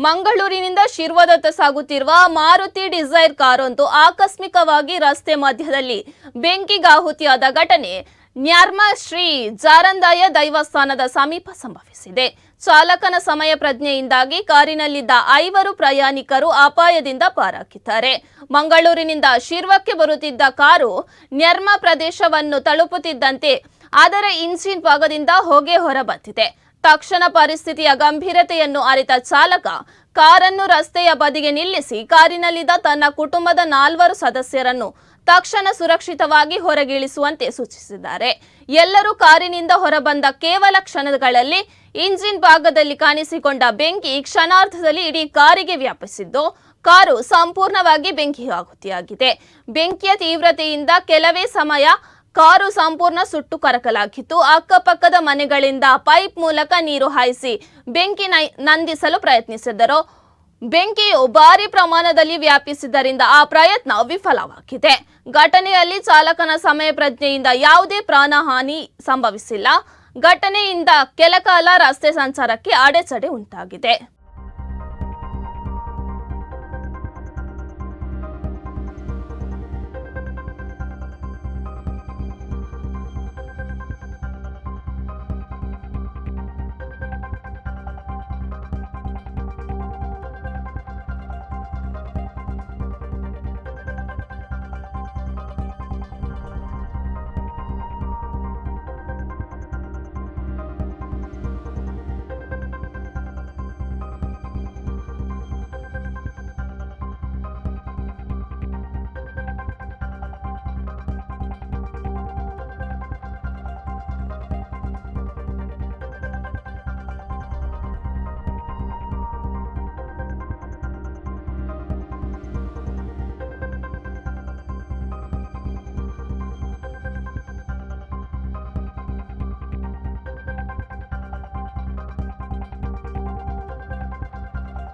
ಮಂಗಳೂರಿನಿಂದ ಶಿರ್ವದತ್ತ ಸಾಗುತ್ತಿರುವ ಮಾರುತಿ ಡಿಸೈರ್ ಕಾರೊಂದು ಆಕಸ್ಮಿಕವಾಗಿ ರಸ್ತೆ ಮಧ್ಯದಲ್ಲಿ ಬೆಂಕಿಗಾಹುತಿಯಾದ ಘಟನೆ ನ್ಯಾರ್ಮ ಶ್ರೀ ಜಾರಂದಾಯ ದೈವಸ್ಥಾನದ ಸಮೀಪ ಸಂಭವಿಸಿದೆ. ಚಾಲಕನ ಸಮಯ ಪ್ರಜ್ಞೆಯಿಂದಾಗಿ ಕಾರಿನಲ್ಲಿದ್ದ 5 ಪ್ರಯಾಣಿಕರು ಅಪಾಯದಿಂದ ಪಾರಾಗಿದ್ದಾರೆ. ಮಂಗಳೂರಿನಿಂದ ಶಿರ್ವಕ್ಕೆ ಬರುತ್ತಿದ್ದ ಕಾರು ನ್ಯಾರ್ಮ ಪ್ರದೇಶವನ್ನು ತಲುಪುತ್ತಿದ್ದಂತೆ ಅದರ ಇಂಜಿನ್ ಭಾಗದಿಂದ ಹೊಗೆ ಹೊರಬಂದಿದೆ. ತಕ್ಷಣ ಪರಿಸ್ಥಿತಿಯ ಗಂಭೀರತೆಯನ್ನು ಅರಿತ ಚಾಲಕ ಕಾರನ್ನು ರಸ್ತೆಯ ಬದಿಗೆ ನಿಲ್ಲಿಸಿ ಕಾರಿನಲ್ಲಿದ್ದ ತನ್ನ ಕುಟುಂಬದ 4 ಸದಸ್ಯರನ್ನು ತಕ್ಷಣ ಸುರಕ್ಷಿತವಾಗಿ ಹೊರಗಿಳಿಸುವಂತೆ ಸೂಚಿಸಿದ್ದಾರೆ. ಎಲ್ಲರೂ ಕಾರಿನಿಂದ ಹೊರಬಂದ ಕೇವಲ ಕ್ಷಣಗಳಲ್ಲಿ ಇಂಜಿನ್ ಭಾಗದಲ್ಲಿ ಕಾಣಿಸಿಕೊಂಡ ಬೆಂಕಿ ಕ್ಷಣಾರ್ಧದಲ್ಲಿ ಇಡೀ ಕಾರಿಗೆ ವ್ಯಾಪಿಸಿದ್ದು ಕಾರು ಸಂಪೂರ್ಣವಾಗಿ ಬೆಂಕಿಯಾಹುತಿಯಾಗಿದೆ. ಬೆಂಕಿಯ ತೀವ್ರತೆಯಿಂದ ಕೆಲವೇ ಸಮಯ ಕಾರು ಸಂಪೂರ್ಣ ಸುಟ್ಟು ಕರಕಲಾಗಿತ್ತು. ಅಕ್ಕಪಕ್ಕದ ಮನೆಗಳಿಂದ ಪೈಪ್ ಮೂಲಕ ನೀರು ಹಾಯಿಸಿ ಬೆಂಕಿ ನಂದಿಸಲು ಪ್ರಯತ್ನಿಸಿದರು. ಬೆಂಕಿಯು ಭಾರಿ ಪ್ರಮಾಣದಲ್ಲಿ ವ್ಯಾಪಿಸಿದ್ದರಿಂದ ಆ ಪ್ರಯತ್ನ ವಿಫಲವಾಗಿದೆ. ಘಟನೆಯಲ್ಲಿ ಚಾಲಕನ ಸಮಯ ಪ್ರಜ್ಞೆಯಿಂದ ಯಾವುದೇ ಪ್ರಾಣಹಾನಿ ಸಂಭವಿಸಿಲ್ಲ. ಘಟನೆಯಿಂದ ಕೆಲಕಾಲ ರಸ್ತೆ ಸಂಚಾರಕ್ಕೆ ಅಡೆತಡೆ ಉಂಟಾಗಿದೆ.